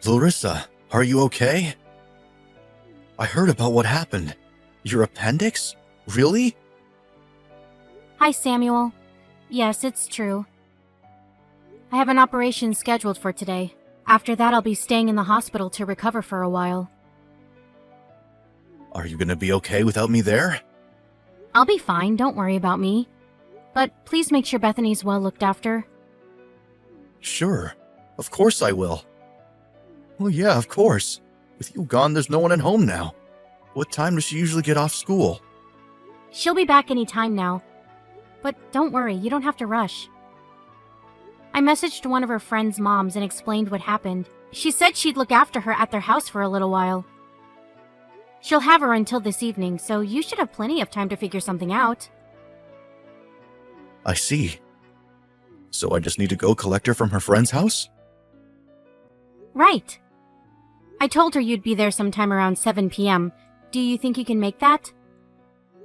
Larissa, are you okay? I heard about what happened. Your appendix? Really? Hi, Samuel. Yes, it's true. I have an operation scheduled for today. After that, I'll be staying in the hospital to recover for a while. Are you gonna be okay without me there? I'll be fine, don't worry about me. But please make sure Bethany's well looked after. Sure. Of course I will. Well, yeah, of course. With you gone, there's no one at home now. What time does she usually get off school? She'll be back any time now. But don't worry, you don't have to rush. I messaged one of her friend's moms and explained what happened. She said she'd look after her at their house for a little while. She'll have her until this evening, so you should have plenty of time to figure something out. I see. So I just need to go collect her from her friend's house? Right. I told her you'd be there sometime around 7 p.m. Do you think you can make that?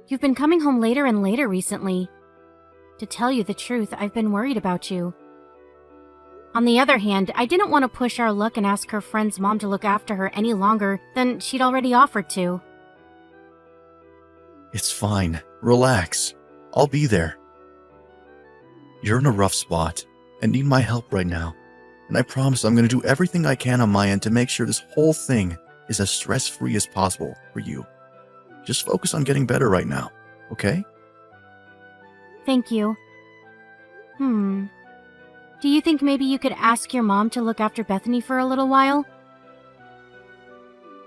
You've been coming home later and later recently. To tell you the truth, I've been worried about you. On the other hand, I didn't want to push our luck and ask her friend's mom to look after her any longer than she'd already offered to. It's fine. Relax. I'll be there. You're in a rough spot and need my help right now. And I promise I'm going to do everything I can on my end to make sure this whole thing is as stress-free as possible for you. Just focus on getting better right now, okay? Thank you. Do you think maybe you could ask your mom to look after Bethany for a little while?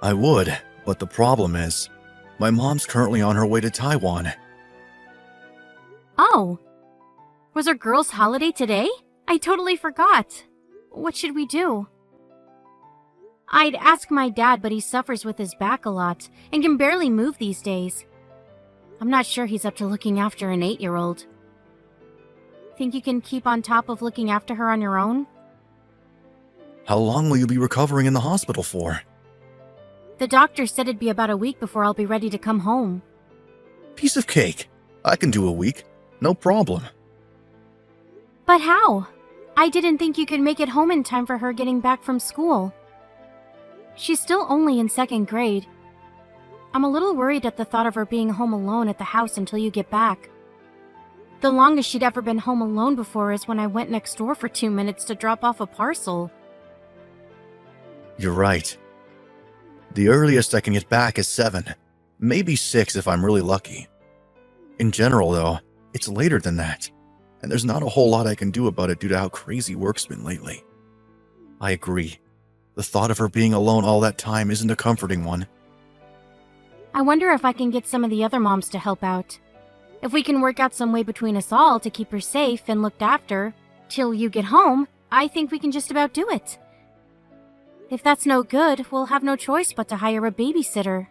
I would, but the problem is, my mom's currently on her way to Taiwan. Oh. Was her girls' holiday today? I totally forgot. What should we do? I'd ask my dad, but he suffers with his back a lot and can barely move these days. I'm not sure he's up to looking after an 8-year-old. Think you can keep on top of looking after her on your own? How long will you be recovering in the hospital for? The doctor said it'd be about a week before I'll be ready to come home. Piece of cake. I can do a week. No problem. But how? I didn't think you could make it home in time for her getting back from school. She's still only in 2nd grade. I'm a little worried at the thought of her being home alone at the house until you get back. The longest she'd ever been home alone before is when I went next door for 2 minutes to drop off a parcel. You're right. The earliest I can get back is 7, maybe 6 if I'm really lucky. In general, though, it's later than that, and there's not a whole lot I can do about it due to how crazy work's been lately. I agree. The thought of her being alone all that time isn't a comforting one. I wonder if I can get some of the other moms to help out. If we can work out some way between us all to keep her safe and looked after till you get home, I think we can just about do it. If that's no good, we'll have no choice but to hire a babysitter.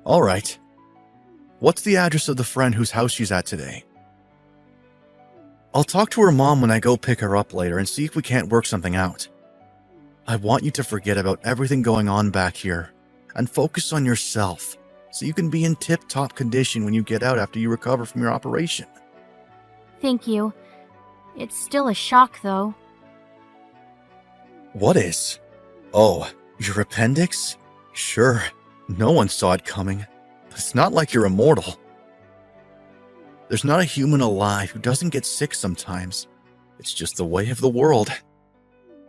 All right. What's the address of the friend whose house she's at today? I'll talk to her mom when I go pick her up later and see if we can't work something out. I want you to forget about everything going on back here and focus on yourself so you can be in tip-top condition when you get out after you recover from your operation. Thank you. It's still a shock, though. What is? Oh, your appendix? Sure, no one saw it coming, but it's not like you're immortal. There's not a human alive who doesn't get sick sometimes. It's just the way of the world.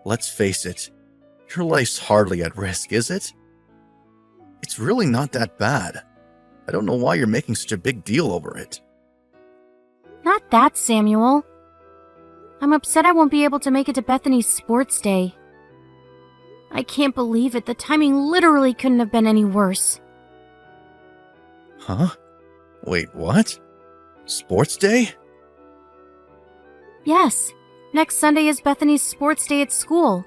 Let's face it, your life's hardly at risk, is it? It's really not that bad. I don't know why you're making such a big deal over it. Not that, Samuel. I'm upset I won't be able to make it to Bethany's sports day. I can't believe it. The timing literally couldn't have been any worse. Huh? Wait, what? Sports day? Yes. Next Sunday is Bethany's sports day at school.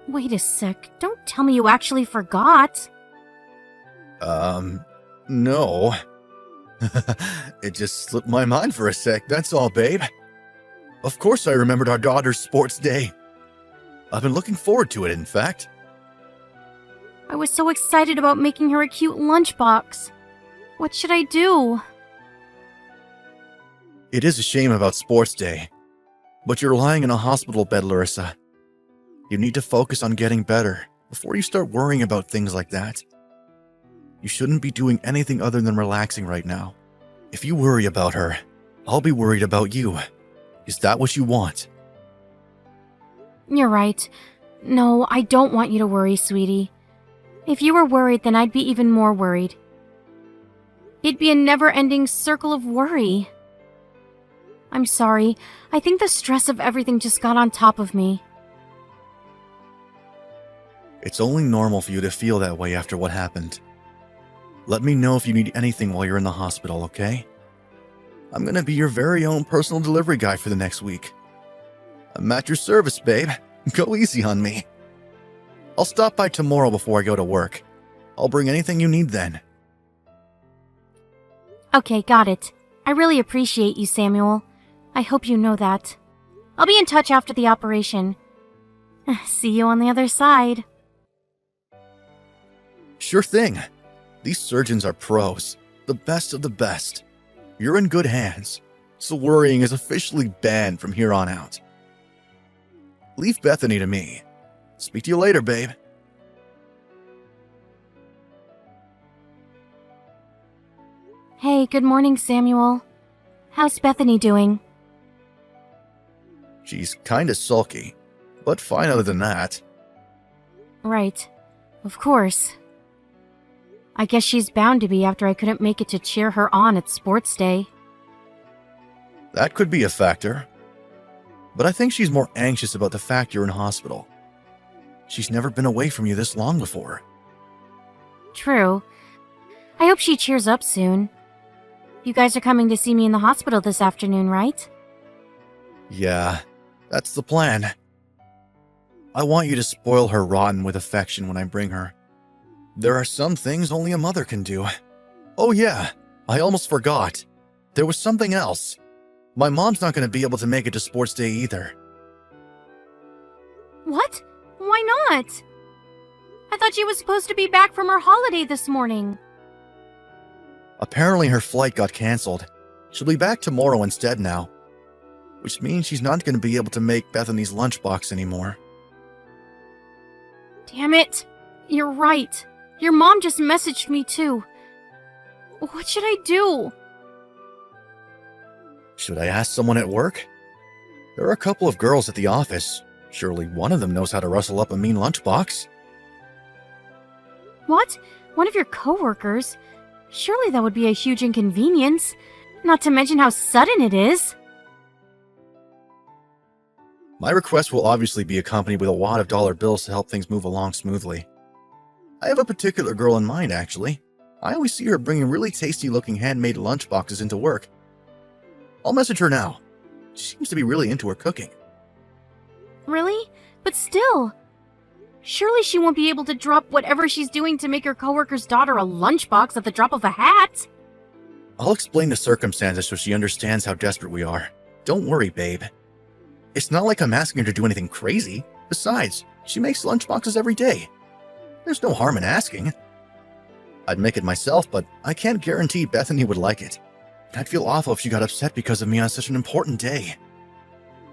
Wait a sec. Don't tell me you actually forgot. No. It just slipped my mind for a sec, that's all, babe. Of course I remembered our daughter's sports day. I've been looking forward to it, in fact. I was so excited about making her a cute lunchbox. What should I do? It is a shame about sports day, but you're lying in a hospital bed, Larissa. You need to focus on getting better before you start worrying about things like that. You shouldn't be doing anything other than relaxing right now. If you worry about her, I'll be worried about you. Is that what you want? You're right. No, I don't want you to worry, sweetie. If you were worried, then I'd be even more worried. It'd be a never-ending circle of worry. I'm sorry. I think the stress of everything just got on top of me. It's only normal for you to feel that way after what happened. Let me know if you need anything while you're in the hospital, okay? I'm gonna be your very own personal delivery guy for the next week. I'm at your service, babe. Go easy on me. I'll stop by tomorrow before I go to work. I'll bring anything you need then. Okay, got it. I really appreciate you, Samuel. I hope you know that. I'll be in touch after the operation. See you on the other side. Sure thing. These surgeons are pros, the best of the best. You're in good hands, so worrying is officially banned from here on out. Leave Bethany to me. Speak to you later, babe. Hey, good morning, Samuel. How's Bethany doing? She's kinda sulky, but fine other than that. Right. Of course. I guess she's bound to be after I couldn't make it to cheer her on at sports day. That could be a factor. But I think she's more anxious about the fact you're in hospital. She's never been away from you this long before. True. I hope she cheers up soon. You guys are coming to see me in the hospital this afternoon, right? Yeah, that's the plan. I want you to spoil her rotten with affection when I bring her. There are some things only a mother can do. Oh yeah, I almost forgot. There was something else. My mom's not going to be able to make it to sports day either. What? Why not? I thought she was supposed to be back from her holiday this morning. Apparently her flight got cancelled. She'll be back tomorrow instead now. Which means she's not going to be able to make Bethany's lunchbox anymore. Damn it. You're right. Your mom just messaged me too. What should I do? Should I ask someone at work? There are a couple of girls at the office. Surely one of them knows how to rustle up a mean lunchbox. What? One of your coworkers? Surely that would be a huge inconvenience. Not to mention how sudden it is. My request will obviously be accompanied with a wad of dollar bills to help things move along smoothly. I have a particular girl in mind, actually. I always see her bringing really tasty-looking handmade lunchboxes into work. I'll message her now. She seems to be really into her cooking. Really? But still. Surely she won't be able to drop whatever she's doing to make her coworker's daughter a lunchbox at the drop of a hat. I'll explain the circumstances so she understands how desperate we are. Don't worry, babe. It's not like I'm asking her to do anything crazy. Besides, she makes lunchboxes every day. There's no harm in asking. I'd make it myself, but I can't guarantee Bethany would like it. I'd feel awful if she got upset because of me on such an important day.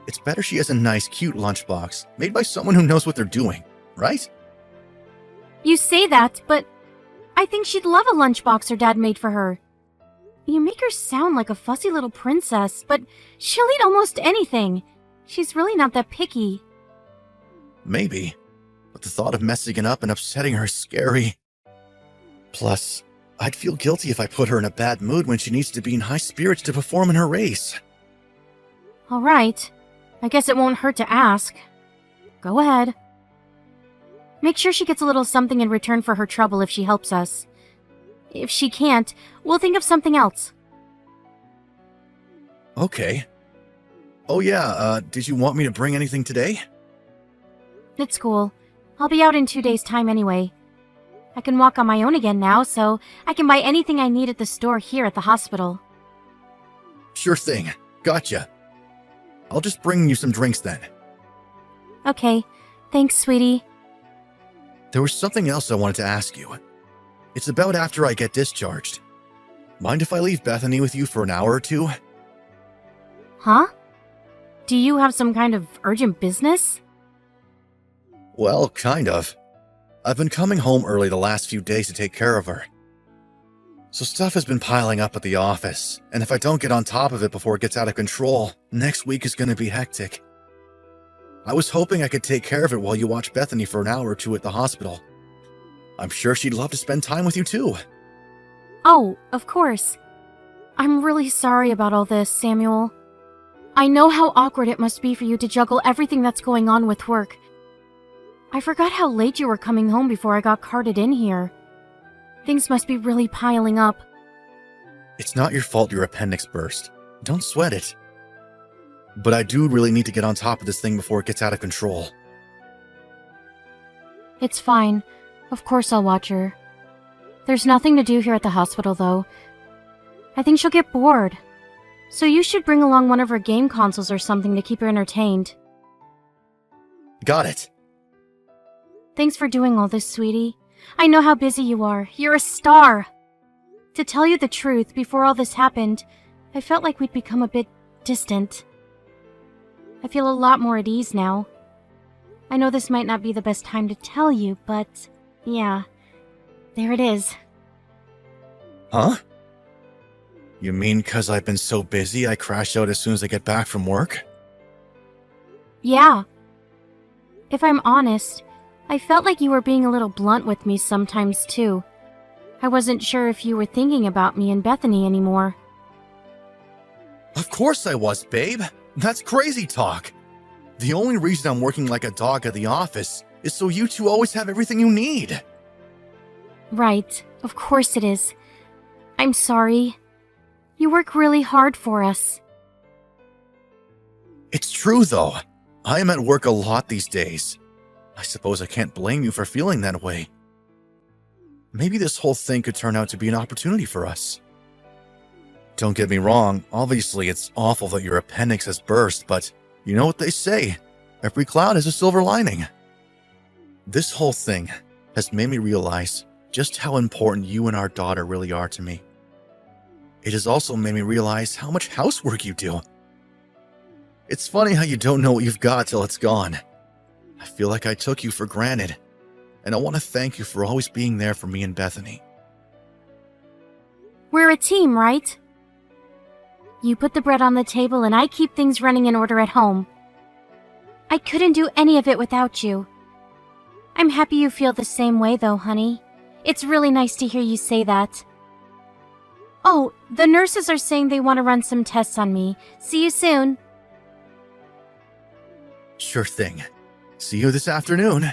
It's better she has a nice, cute lunchbox made by someone who knows what they're doing, right? You say that, but I think she'd love a lunchbox her dad made for her. You make her sound like a fussy little princess, but she'll eat almost anything. She's really not that picky. Maybe, but the thought of messing it up and upsetting her is scary. Plus, I'd feel guilty if I put her in a bad mood when she needs to be in high spirits to perform in her race. All right. I guess it won't hurt to ask. Go ahead. Make sure she gets a little something in return for her trouble if she helps us. If she can't, we'll think of something else. Okay. Oh yeah, did you want me to bring anything today? It's cool. I'll be out in 2 days' time anyway. I can walk on my own again now, so I can buy anything I need at the store here at the hospital. Sure thing. Gotcha. I'll just bring you some drinks then. Okay. Thanks, sweetie. There was something else I wanted to ask you. It's about after I get discharged. Mind if I leave Bethany with you for an hour or two? Huh? Do you have some kind of urgent business? Well, kind of. I've been coming home early the last few days to take care of her. So stuff has been piling up at the office, and if I don't get on top of it before it gets out of control, next week is going to be hectic. I was hoping I could take care of it while you watch Bethany for an hour or two at the hospital. I'm sure she'd love to spend time with you too. Oh, of course. I'm really sorry about all this, Samuel. I know how awkward it must be for you to juggle everything that's going on with work. I forgot how late you were coming home before I got carted in here. Things must be really piling up. It's not your fault your appendix burst. Don't sweat it. But I do really need to get on top of this thing before it gets out of control. It's fine. Of course I'll watch her. There's nothing to do here at the hospital, though. I think she'll get bored. So you should bring along one of her game consoles or something to keep her entertained. Got it. Thanks for doing all this, sweetie. I know how busy you are. You're a star. To tell you the truth, before all this happened, I felt like we'd become a bit distant. I feel a lot more at ease now. I know this might not be the best time to tell you, but yeah, there it is. Huh? You mean 'cause I've been so busy I crash out as soon as I get back from work? Yeah. If I'm honest, I felt like you were being a little blunt with me sometimes too. I wasn't sure if you were thinking about me and Bethany anymore. Of course I was, babe. That's crazy talk. The only reason I'm working like a dog at the office is so you two always have everything you need. Right, of course it is. I'm sorry. You work really hard for us. It's true, though. I am at work a lot these days. I suppose I can't blame you for feeling that way. Maybe this whole thing could turn out to be an opportunity for us. Don't get me wrong, obviously it's awful that your appendix has burst, but you know what they say, every cloud has a silver lining. This whole thing has made me realize just how important you and our daughter really are to me. It has also made me realize how much housework you do. It's funny how you don't know what you've got till it's gone. I feel like I took you for granted, and I want to thank you for always being there for me and Bethany. We're a team, right? You put the bread on the table and I keep things running in order at home. I couldn't do any of it without you. I'm happy you feel the same way though, honey. It's really nice to hear you say that. Oh, the nurses are saying they want to run some tests on me. See you soon. Sure thing. See you this afternoon.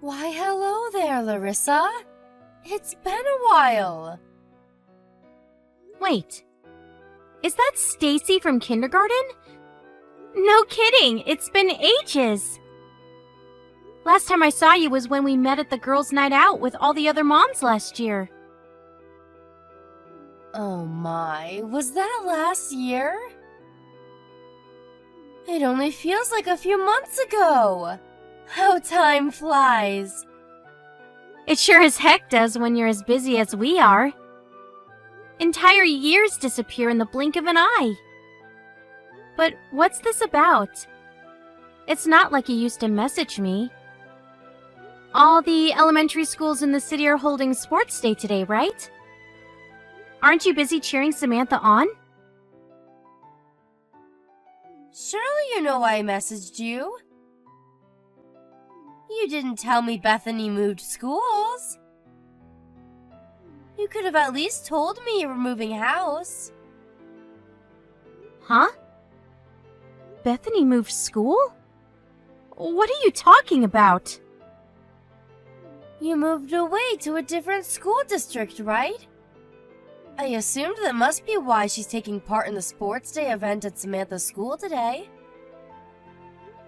Why, hello there, Larissa. It's been a while. Wait. Is that Stacy from kindergarten? No kidding, it's been ages. Last time I saw you was when we met at the girls' night out with all the other moms last year. Oh my, was that last year? It only feels like a few months ago. How time flies. It sure as heck does when you're as busy as we are. Entire years disappear in the blink of an eye. But what's this about? It's not like you used to message me. All the elementary schools in the city are holding sports day today, right? Aren't you busy cheering Samantha on? Surely you know I messaged you. You didn't tell me Bethany moved schools. You could have at least told me you were moving house. Huh? Bethany moved school? What are you talking about? You moved away to a different school district, right? I assumed that must be why she's taking part in the sports day event at Samantha's school today.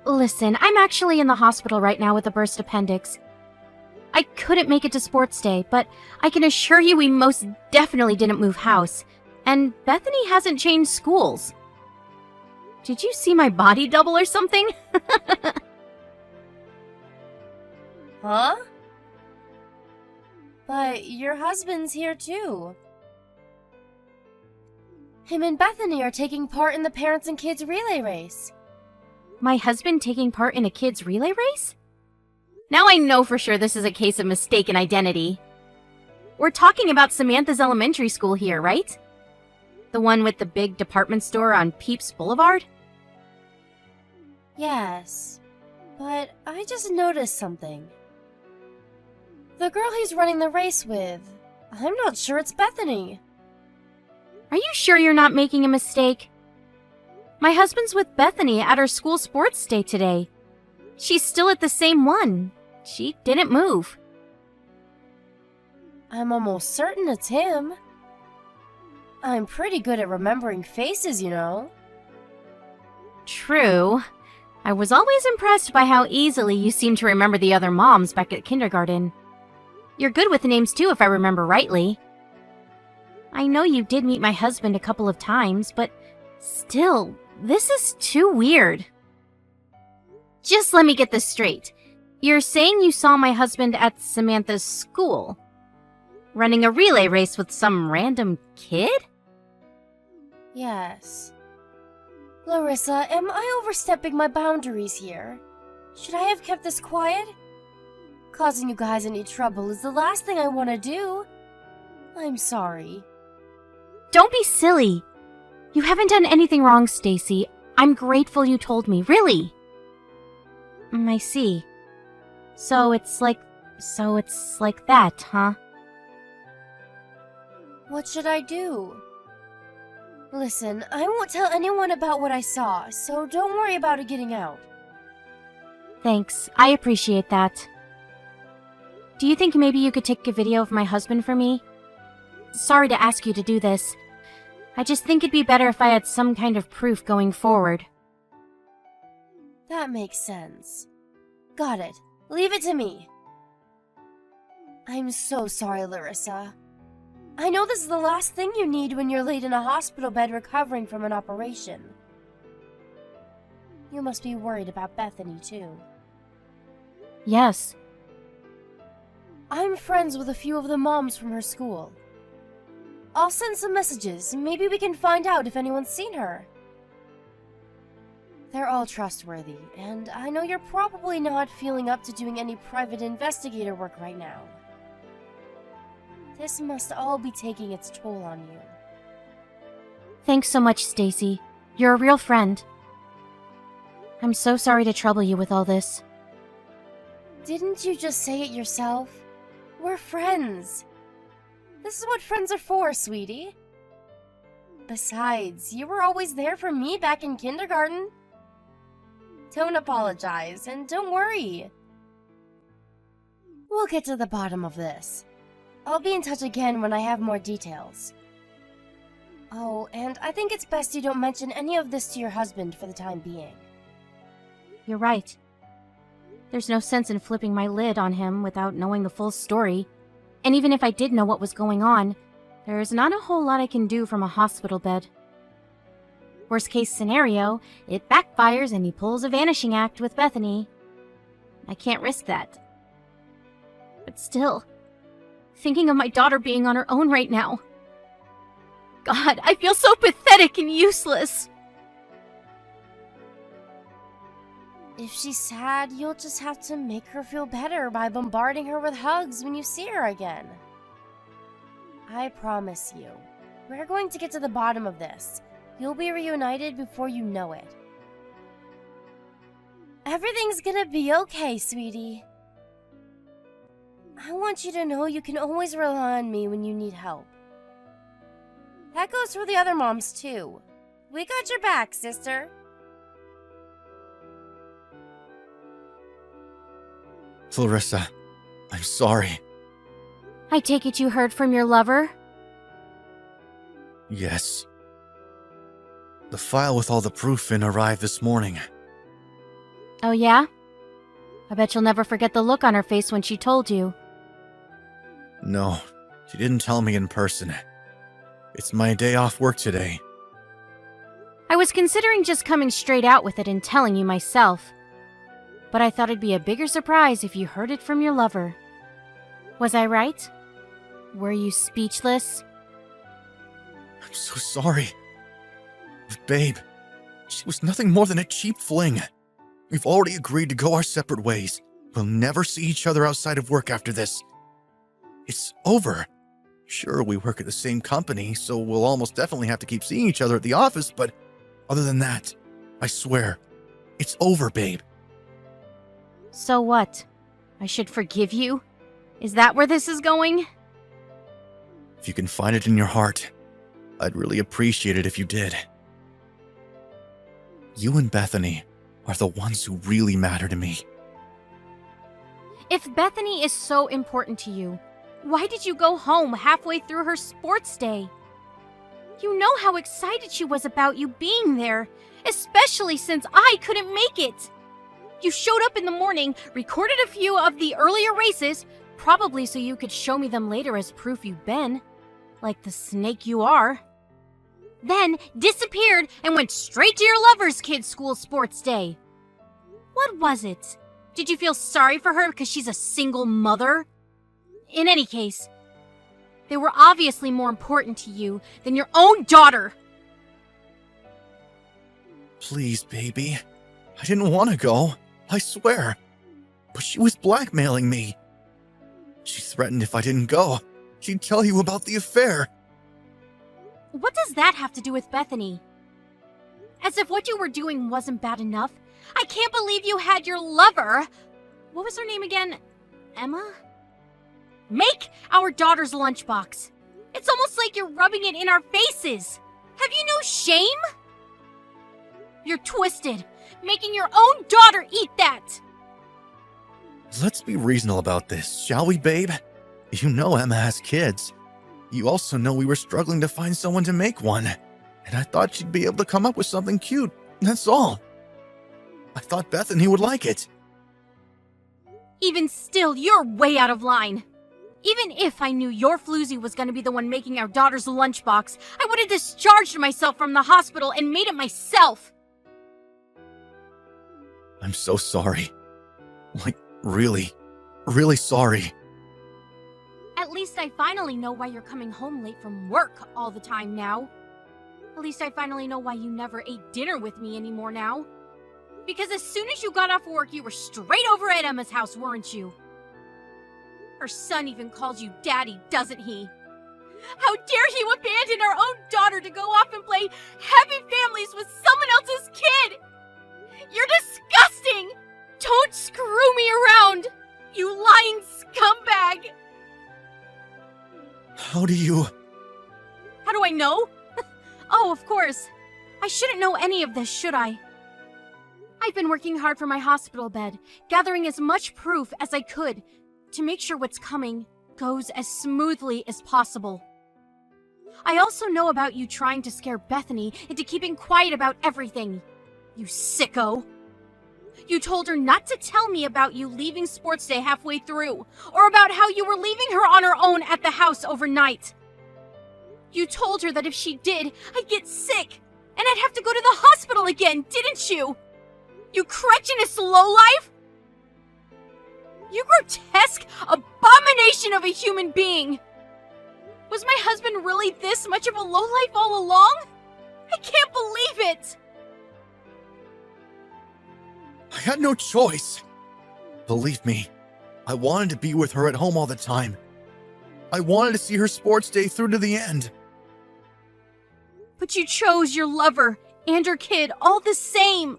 Listen, I'm actually in the hospital right now with a burst appendix. I couldn't make it to sports day, but I can assure you we most definitely didn't move house. And Bethany hasn't changed schools. Did you see my body double or something? Huh? But your husband's here too. Him and Bethany are taking part in the parents and kids relay race. My husband taking part in a kids' relay race? Now I know for sure this is a case of mistaken identity. We're talking about Samantha's elementary school here, right? The one with the big department store on Peeps Boulevard? Yes, but I just noticed something. The girl he's running the race with, I'm not sure it's Bethany. Are you sure you're not making a mistake? My husband's with Bethany at her school sports day today. She's still at the same one. She didn't move. I'm almost certain it's him. I'm pretty good at remembering faces, you know. True. I was always impressed by how easily you seem to remember the other moms back at kindergarten. You're good with names too, if I remember rightly. I know you did meet my husband a couple of times, but still, this is too weird. Just let me get this straight. You're saying you saw my husband at Samantha's school, running a relay race with some random kid? Yes. Larissa, am I overstepping my boundaries here? Should I have kept this quiet? Causing you guys any trouble is the last thing I want to do. I'm sorry. Don't be silly. You haven't done anything wrong, Stacy. I'm grateful you told me, really. I see. So it's like that, huh? What should I do? Listen, I won't tell anyone about what I saw, so don't worry about it getting out. Thanks. I appreciate that. Do you think maybe you could take a video of my husband for me? Sorry to ask you to do this. I just think it'd be better if I had some kind of proof going forward. That makes sense. Got it. Leave it to me. I'm so sorry, Larissa. I know this is the last thing you need when you're laid in a hospital bed recovering from an operation. You must be worried about Bethany, too. Yes. I'm friends with a few of the moms from her school. I'll send some messages. Maybe we can find out if anyone's seen her. They're all trustworthy, and I know you're probably not feeling up to doing any private investigator work right now. This must all be taking its toll on you. Thanks so much, Stacy. You're a real friend. I'm so sorry to trouble you with all this. Didn't you just say it yourself? We're friends. This is what friends are for, sweetie. Besides, you were always there for me back in kindergarten. Don't apologize, and don't worry. We'll get to the bottom of this. I'll be in touch again when I have more details. Oh, and I think it's best you don't mention any of this to your husband for the time being. You're right. There's no sense in flipping my lid on him without knowing the full story. And even if I did know what was going on, there's not a whole lot I can do from a hospital bed. Worst case scenario, it backfires and he pulls a vanishing act with Bethany. I can't risk that. But still, thinking of my daughter being on her own right now. God, I feel so pathetic and useless. If she's sad, you'll just have to make her feel better by bombarding her with hugs when you see her again. I promise you, we're going to get to the bottom of this. You'll be reunited before you know it. Everything's gonna be okay, sweetie. I want you to know you can always rely on me when you need help. That goes for the other moms, too. We got your back, sister. Clarissa, I'm sorry. I take it you heard from your lover? Yes. The file with all the proof in arrived this morning. Oh yeah? I bet you'll never forget the look on her face when she told you. No, she didn't tell me in person. It's my day off work today. I was considering just coming straight out with it and telling you myself. But I thought it'd be a bigger surprise if you heard it from your lover. Was I right? Were you speechless? I'm so sorry. Babe, she was nothing more than a cheap fling. We've already agreed to go our separate ways. We'll never see each other outside of work after this. It's over. Sure, we work at the same company, so we'll almost definitely have to keep seeing each other at the office, but other than that, I swear, it's over, babe. So what? I should forgive you? Is that where this is going? If you can find it in your heart, I'd really appreciate it if you did. You and Bethany are the ones who really matter to me. If Bethany is so important to you, why did you go home halfway through her sports day? You know how excited she was about you being there, especially since I couldn't make it. You showed up in the morning, recorded a few of the earlier races, probably so you could show me them later as proof you've been, like the snake you are. Then disappeared and went straight to your lover's kid's school sports day. What was it? Did you feel sorry for her because she's a single mother? In any case, they were obviously more important to you than your own daughter. Please, baby. I didn't want to go, I swear. But she was blackmailing me. She threatened if I didn't go, she'd tell you about the affair. What does that have to do with Bethany? As if what you were doing wasn't bad enough. I can't believe you had your lover. What was her name again? Emma? Make our daughter's lunchbox. It's almost like you're rubbing it in our faces. Have you no shame? You're twisted, making your own daughter eat that. Let's be reasonable about this, shall we, babe? You know Emma has kids. You also know we were struggling to find someone to make one. And I thought she'd be able to come up with something cute, that's all. I thought Bethany would like it. Even still, you're way out of line. Even if I knew your floozy was going to be the one making our daughter's lunchbox, I would have discharged myself from the hospital and made it myself. I'm so sorry. Like, really, really sorry. At least I finally know why you're coming home late from work all the time now. At least I finally know why you never ate dinner with me anymore now. Because as soon as you got off work, you were straight over at Emma's house, weren't you? Her son even calls you daddy, doesn't he? How dare you abandon our own daughter to go off and play happy families with someone else's kid? You're disgusting! Don't screw me around, you lying scumbag! How do I know? Oh, of course. I shouldn't know any of this, should I? I've been working hard for my hospital bed, gathering as much proof as I could to make sure what's coming goes as smoothly as possible. I also know about you trying to scare Bethany into keeping quiet about everything. You sicko. You told her not to tell me about you leaving sports day halfway through, or about how you were leaving her on her own at the house overnight. You told her that if she did, I'd get sick, and I'd have to go to the hospital again, didn't you? You cretinous lowlife! You grotesque abomination of a human being! Was my husband really this much of a lowlife all along? I can't believe it! I had no choice. Believe me, I wanted to be with her at home all the time. I wanted to see her sports day through to the end. But you chose your lover and your kid all the same.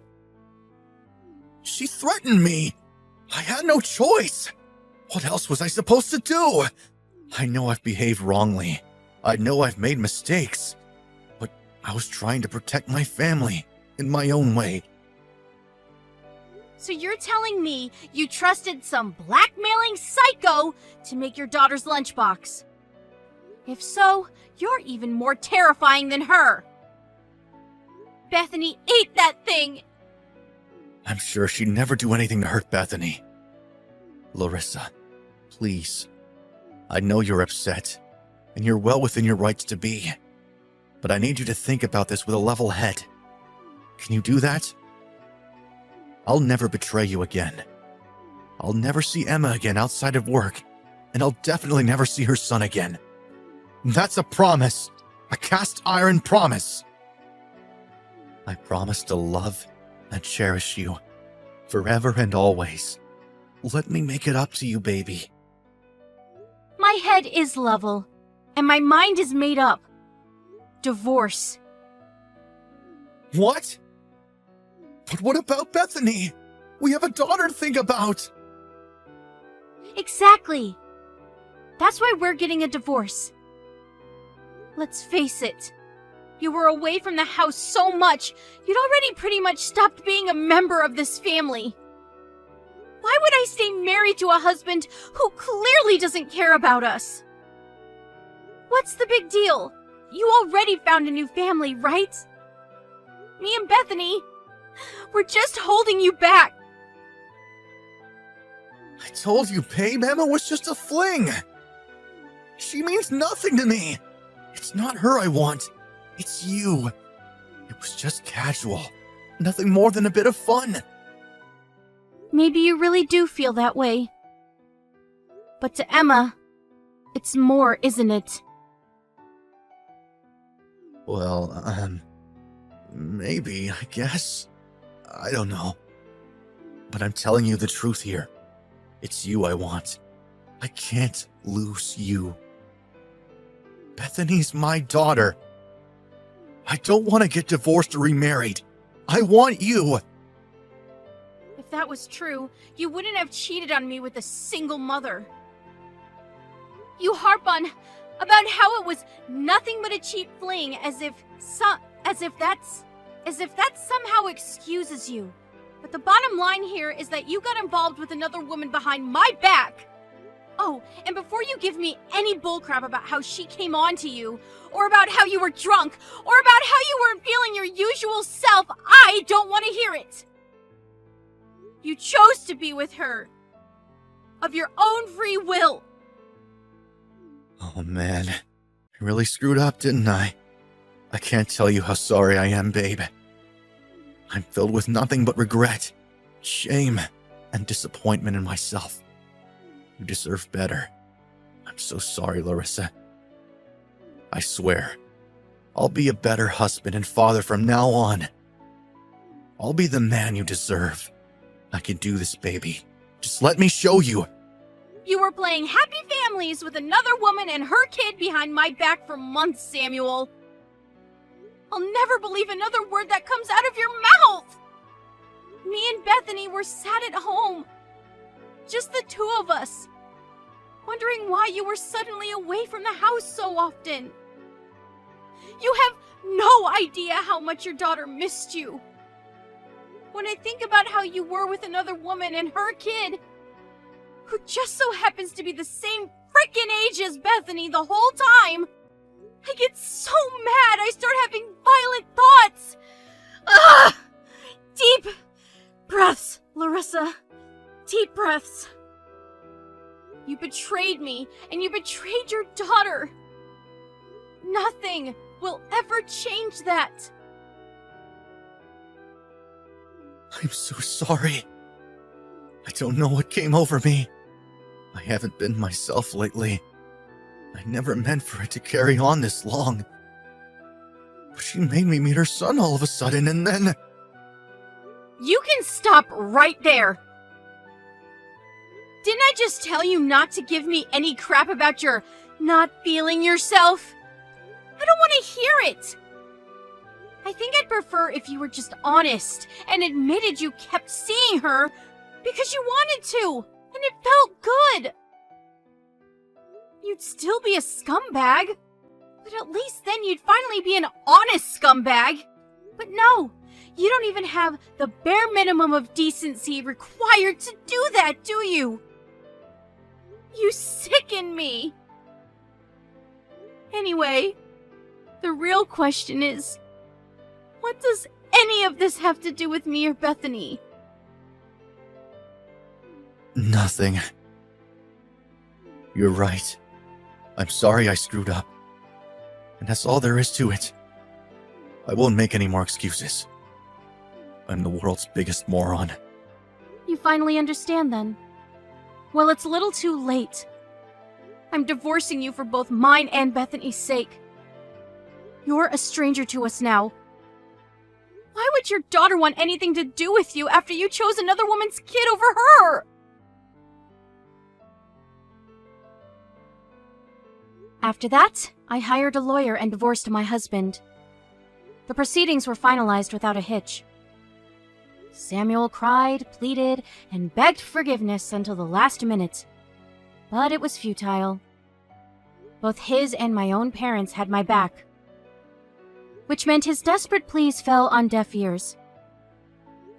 She threatened me. I had no choice. What else was I supposed to do? I know I've behaved wrongly. I know I've made mistakes. But I was trying to protect my family in my own way. So you're telling me you trusted some blackmailing psycho to make your daughter's lunchbox? If so, you're even more terrifying than her. Bethany ate that thing! I'm sure she'd never do anything to hurt Bethany. Larissa, please. I know you're upset, and you're well within your rights to be. But I need you to think about this with a level head. Can you do that? I'll never betray you again. I'll never see Emma again outside of work, and I'll definitely never see her son again. That's a promise. A cast iron promise. I promise to love and cherish you forever and always. Let me make it up to you, baby. My head is level, and my mind is made up. Divorce. What? But what about Bethany? We have a daughter to think about. Exactly. That's why we're getting a divorce. Let's face it. You were away from the house so much, you'd already pretty much stopped being a member of this family. Why would I stay married to a husband who clearly doesn't care about us? What's the big deal? You already found a new family, right? Me and Bethany, we're just holding you back. I told you, babe, Emma was just a fling. She means nothing to me. It's not her I want. It's you. It was just casual. Nothing more than a bit of fun. Maybe you really do feel that way. But to Emma, it's more, isn't it? Well, maybe, I guess. I don't know. But I'm telling you the truth here. It's you I want. I can't lose you. Bethany's my daughter. I don't want to get divorced or remarried. I want you. If that was true, you wouldn't have cheated on me with a single mother. You harp on about how it was nothing but a cheap fling, as if that somehow excuses you. But the bottom line here is that you got involved with another woman behind my back. Oh, and before you give me any bullcrap about how she came on to you, or about how you were drunk, or about how you weren't feeling your usual self, I don't want to hear it. You chose to be with her. Of your own free will. Oh man, I really screwed up, didn't I? I can't tell you how sorry I am, babe. I'm filled with nothing but regret, shame, and disappointment in myself. You deserve better. I'm so sorry, Larissa. I swear, I'll be a better husband and father from now on. I'll be the man you deserve. I can do this, baby. Just let me show you. You were playing happy families with another woman and her kid behind my back for months, Samuel. I'll never believe another word that comes out of your mouth. Me and Bethany were sat at home. Just the two of us. Wondering why you were suddenly away from the house so often. You have no idea how much your daughter missed you. When I think about how you were with another woman and her kid, who just so happens to be the same frickin' age as Bethany the whole time, I get so mad I start having violent thoughts. Ugh! Deep breaths, Larissa. Deep breaths. You betrayed me, and you betrayed your daughter. Nothing will ever change that. I'm so sorry. I don't know what came over me. I haven't been myself lately. I never meant for it to carry on this long. But she made me meet her son all of a sudden, and then... You can stop right there. Didn't I just tell you not to give me any crap about your not feeling yourself? I don't want to hear it. I think I'd prefer if you were just honest and admitted you kept seeing her because you wanted to, and it felt good. You'd still be a scumbag, but at least then you'd finally be an honest scumbag. But no, you don't even have the bare minimum of decency required to do that, do you? You sicken me. Anyway, the real question is, what does any of this have to do with me or Bethany? Nothing. You're right. I'm sorry I screwed up. And that's all there is to it. I won't make any more excuses. I'm the world's biggest moron. You finally understand then? Well, it's a little too late. I'm divorcing you for both mine and Bethany's sake. You're a stranger to us now. Why would your daughter want anything to do with you after you chose another woman's kid over her? After that, I hired a lawyer and divorced my husband. The proceedings were finalized without a hitch. Samuel cried, pleaded, and begged forgiveness until the last minute. But it was futile. Both his and my own parents had my back, which meant his desperate pleas fell on deaf ears.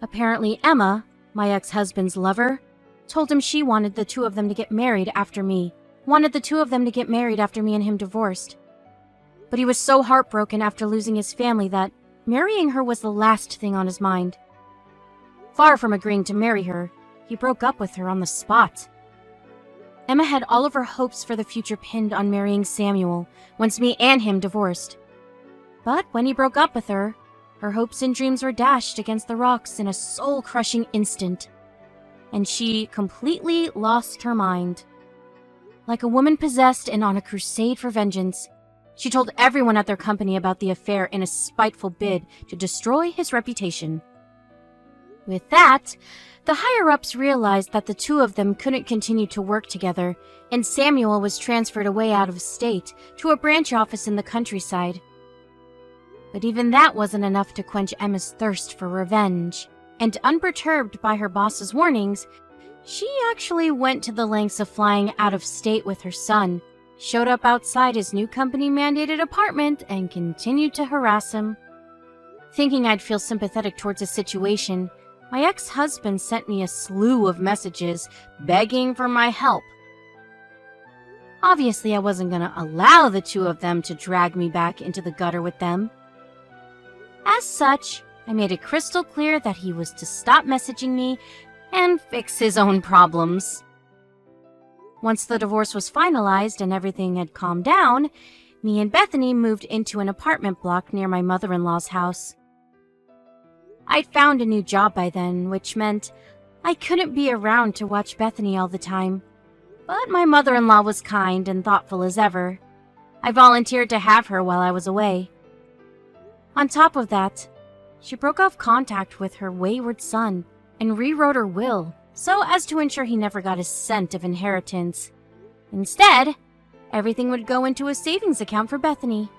Apparently Emma, my ex-husband's lover, told him she wanted the two of them to get married after me. Wanted the two of them to get married after me and him divorced. But he was so heartbroken after losing his family that marrying her was the last thing on his mind. Far from agreeing to marry her, he broke up with her on the spot. Emma had all of her hopes for the future pinned on marrying Samuel once me and him divorced. But when he broke up with her, her hopes and dreams were dashed against the rocks in a soul-crushing instant, and she completely lost her mind. Like a woman possessed and on a crusade for vengeance, she told everyone at their company about the affair in a spiteful bid to destroy his reputation. With that, the higher-ups realized that the two of them couldn't continue to work together, and Samuel was transferred away out of state to a branch office in the countryside. But even that wasn't enough to quench Emma's thirst for revenge, and unperturbed by her boss's warnings, she actually went to the lengths of flying out of state with her son, showed up outside his new company-mandated apartment, and continued to harass him. Thinking I'd feel sympathetic towards the situation, my ex-husband sent me a slew of messages begging for my help. Obviously, I wasn't going to allow the two of them to drag me back into the gutter with them. As such, I made it crystal clear that he was to stop messaging me and fix his own problems. Once the divorce was finalized and everything had calmed down, me and Bethany moved into an apartment block near my mother-in-law's house. I'd found a new job by then, which meant I couldn't be around to watch Bethany all the time. But my mother-in-law was kind and thoughtful as ever. I volunteered to have her while I was away. On top of that, she broke off contact with her wayward son and rewrote her will so as to ensure he never got a cent of inheritance. Instead, everything would go into a savings account for Bethany.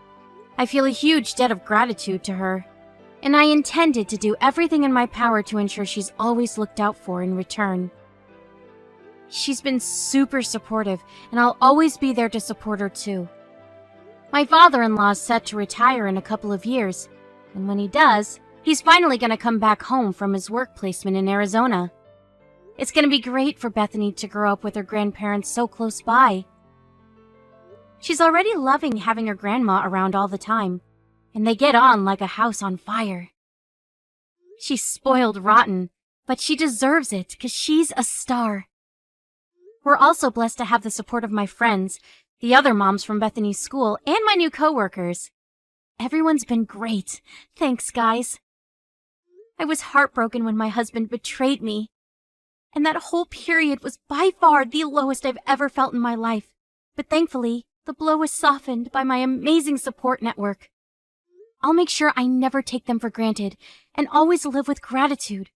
I feel a huge debt of gratitude to her, and I intended to do everything in my power to ensure she's always looked out for in return. She's been super supportive, and I'll always be there to support her too. My father-in-law is set to retire in a couple of years, and when he does, he's finally going to come back home from his work placement in Arizona. It's going to be great for Bethany to grow up with her grandparents so close by. She's already loving having her grandma around all the time, and they get on like a house on fire. She's spoiled rotten, but she deserves it because she's a star. We're also blessed to have the support of my friends, the other moms from Bethany's school, and my new coworkers. Everyone's been great. Thanks, guys. I was heartbroken when my husband betrayed me, and that whole period was by far the lowest I've ever felt in my life. But thankfully, the blow was softened by my amazing support network. I'll make sure I never take them for granted and always live with gratitude,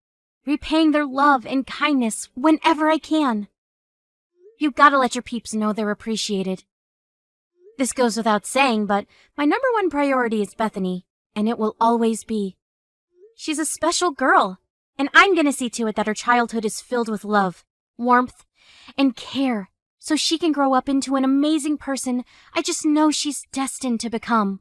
repaying their love and kindness whenever I can. You gotta let your peeps know they're appreciated. This goes without saying, but my number one priority is Bethany, and it will always be. She's a special girl, and I'm gonna see to it that her childhood is filled with love, warmth, and care, so she can grow up into an amazing person I just know she's destined to become.